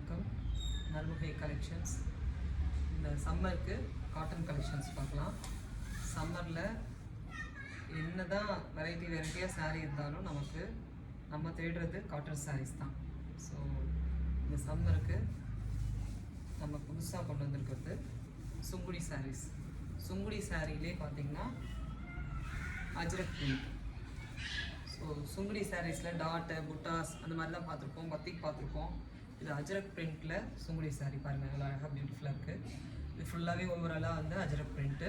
வணக்கம். நறுமுகை கலெக்ஷன்ஸ். இந்த சம்மருக்கு காட்டன் கலெக்ஷன்ஸ் பார்க்கலாம். சம்மரில் என்ன தான் வெரைட்டியாக சாரீ இருந்தாலும் நம்ம தேடுறது காட்டன் சாரீஸ் தான். ஸோ இந்த சம்மருக்கு நம்ம புதுசாக கொண்டு வந்திருக்கிறது சுங்குடி சாரீஸ். சுங்குடி சாரீலே பார்த்திங்கன்னா அஜ்ரக் பிரிண்ட். ஸோ சுங்குடி சாரீஸில் டாட்டு புட்டாஸ் அந்த மாதிரி தான் பார்த்துருப்போம், பத்திக் பார்த்துருப்போம். இது அஜ்ரக் பிரிண்ட்டில் சுங்குடி சாரீ பாருங்கள், நல்லா அழகாக பியூட்டிஃபுல்லாக இருக்குது. இது ஃபுல்லாகவே ஓவராலாக வந்து அஜ்ரக் பிரிண்ட்டு.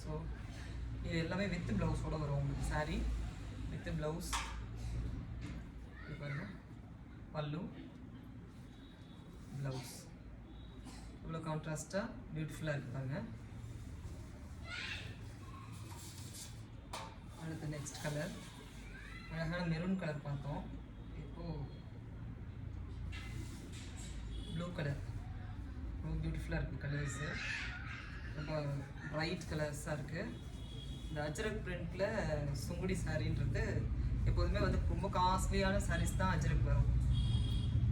ஸோ இது எல்லாமே வித் ப்ளவுஸோடு வரும் உங்களுக்கு சாரீ வித் ப்ளவுஸ். இது பாருங்கள், பல்லு ப்ளவுஸ் இவ்வளோ கான்ட்ராஸ்ட்டாக பியூட்டிஃபுல்லாக இருக்குது பாருங்கள். அடுத்து நெக்ஸ்ட் கலர் அழகான மெரூன் கலர் பார்த்தோம். இப்போது ப்ளூ கலர் ரொம்ப பியூட்டிஃபுல்லாக இருக்குது. கலர்ஸு ரொம்ப ப்ரைட் கலர்ஸாக இருக்குது. இந்த அஜ்ரக் பிரிண்ட்டில் சுங்குடி சாரீன்றது எப்போதுமே வந்து ரொம்ப காஸ்ட்லியான சாரீஸ் தான் அஜ்ரக் வரும்.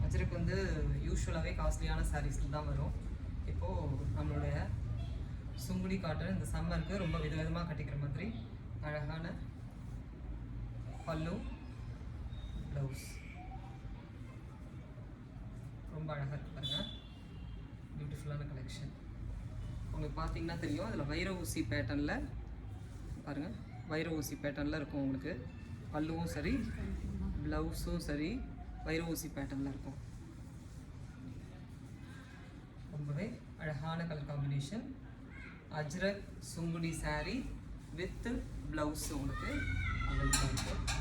அஜ்ரக் வந்து யூஸ்வலாகவே காஸ்ட்லியான சாரீஸில் தான் வரும். இப்போது நம்மளுடைய சுங்குடி காட்டன் இந்த சம்மருக்கு ரொம்ப விதவிதமாக கட்டிக்கிற மாதிரி அழகான பல்லு ப்ளவுஸ் ரொம்ப அழகாக இருக்குது பாருங்கள். பியூட்டிஃபுல்லான கலெக்ஷன். உங்களுக்கு பார்த்தீங்கன்னா தெரியும், அதில் வைர ஊசி பேட்டர்னில் பாருங்கள், வைர ஊசி பேட்டர்னில் இருக்கும். உங்களுக்கு பல்லுவும் சரி ப்ளவுஸும் சரி வைர ஊசி பேட்டர்னில் இருக்கும். ரொம்பவே அழகான colour combination. Ajrakh Sungudi sari with blouse உங்களுக்கு அவைலபிளாக இருக்குது.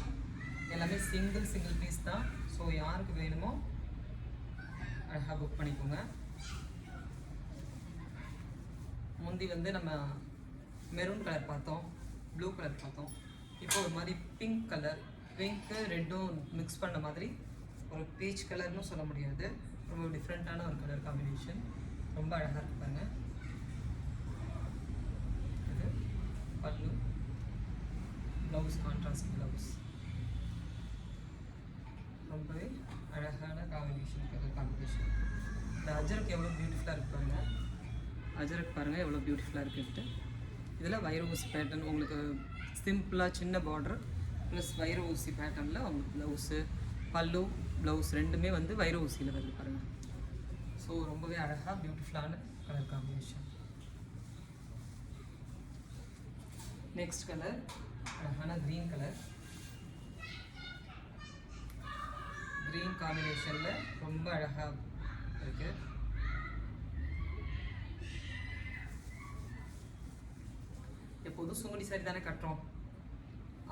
எல்லாமே சிங்கிள் பீஸ் தான். ஸோ யாருக்கு வேணுமோ அழகாக புக் பண்ணிக்கோங்க. முந்தி வந்து நம்ம மெரூன் கலர் பார்த்தோம், ப்ளூ கலர் பார்த்தோம். இப்போ ஒரு மாதிரி பிங்க் கலர், பிங்க்கு ரெட்டும் மிக்ஸ் பண்ண மாதிரி ஒரு பீச் கலர்னு சொல்ல முடியாது, ரொம்ப டிஃப்ரெண்ட்டான ஒரு கலர் காம்பினேஷன். ரொம்ப அழகாக இருப்பாங்க. இது பல்லு ப்ளவுஸ், கான்ட்ராஸ்ட் ப்ளவுஸ். ரொம்பவே அழகான காம்பினேஷன், கலர் காம்பினேஷன். இந்த அஜ்ரக் எவ்வளோ பியூட்டிஃபுல்லாக இருக்குது பாருங்கள். அஜ்ரக் பாருங்கள் எவ்வளோ பியூட்டிஃபுல்லாக இருக்குன்ட்டு. இதில் வைர ஊசி பேட்டர்ன் உங்களுக்கு சிம்பிளாக சின்ன பார்டர் ப்ளஸ் வைர ஊசி பேட்டர்னில் உங்களுக்கு ப்ளவுஸு பல்லு ப்ளவுஸ் ரெண்டுமே வந்து வைர ஊசியில் வருது பாருங்கள். ஸோ ரொம்பவே அழகாக பியூட்டிஃபுல்லான கலர் காம்பினேஷன். நெக்ஸ்ட் கலர் அழகான க்ரீன் கலர். க்ரீன் காம்பினேஷனில் ரொம்ப அழகாக இருக்குது. எப்போதும் சுங்குடி சாரி தானே கட்டுறோம்,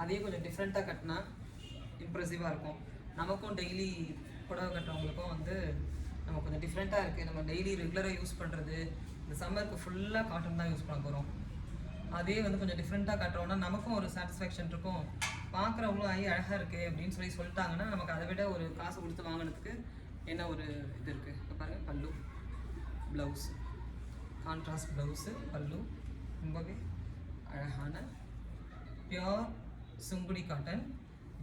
அதே கொஞ்சம் டிஃப்ரெண்ட்டாக கட்டினா இம்ப்ரெசிவாக இருக்கும். நமக்கும் டெய்லி புடவை கட்டுறவங்களுக்கும் வந்து நம்ம கொஞ்சம் டிஃப்ரெண்ட்டாக இருக்குது. நம்ம டெய்லி ரெகுலராக யூஸ் பண்ணுறது இந்த சம்மருக்கு ஃபுல்லாக காட்டன் தான் யூஸ் பண்ண போகிறோம். அதே வந்து கொஞ்சம் டிஃப்ரெண்ட்டாக கட்டுறோன்னா நமக்கும் ஒரு சாட்டிஸ்ஃபேக்ஷன் இருக்கும். பார்க்குறவங்களும் அழகாக இருக்குது அப்படின்னு சொல்லிட்டாங்கன்னா நமக்கு அதை விட ஒரு காசு கொடுத்து வாங்கினதுக்கு என்ன ஒரு இது இருக்குது. இப்போ பாருங்கள், பல்லு ப்ளவுஸ், கான்ட்ராஸ்ட் ப்ளவுஸு பல்லு ரொம்பவே அழகான pure Sungudi cotton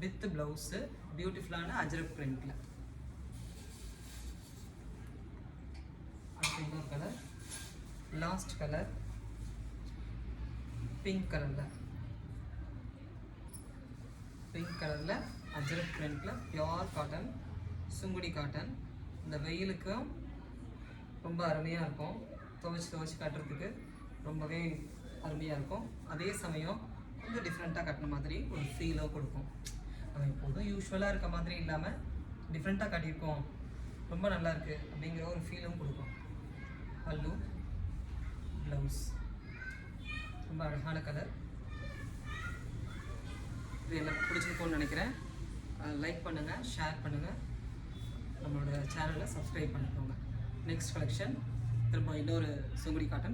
with blouse பியூட்டிஃபுல்லான அஜ்ரக் பிரிண்டில். அடுத்த இன்னொரு கலர், லாஸ்ட் கலர் பிங்க் கலரில். பிங்க் கலரில் அஜ்ரக் பிரிண்டில் பியோர் காட்டன் சுங்குடி காட்டன். இந்த வெயிலுக்கும் ரொம்ப அருமையாக இருக்கும். துவைச்சி கட்டுறதுக்கு ரொம்பவே அருமையாக இருக்கும். அதே சமயம் கொஞ்சம் டிஃப்ரெண்ட்டாக கட்டின மாதிரி ஒரு ஃபீலோ கொடுக்கும். நம்ம எப்போதும் யூஸ்வலாக இருக்க மாதிரி இல்லாமல் டிஃப்ரெண்ட்டாக கட்டியிருக்கோம், ரொம்ப நல்லாயிருக்கு அப்படிங்கிற ஒரு ஃபீலும் கொடுக்கும். பல்லு ப்ளவுஸ் ரொம்ப அழகான கலர். இது எனக்கு பிடிச்சிருக்கோன்னு நினைக்கிறேன். லைக் பண்ணுங்கள், ஷேர் பண்ணுங்கள், நம்மளோட சேனலை சப்ஸ்கிரைப் பண்ணிக்கோங்க. நெக்ஸ்ட் கலெக்ஷன் திரும்ப இன்னொரு சுங்குடி காட்டன்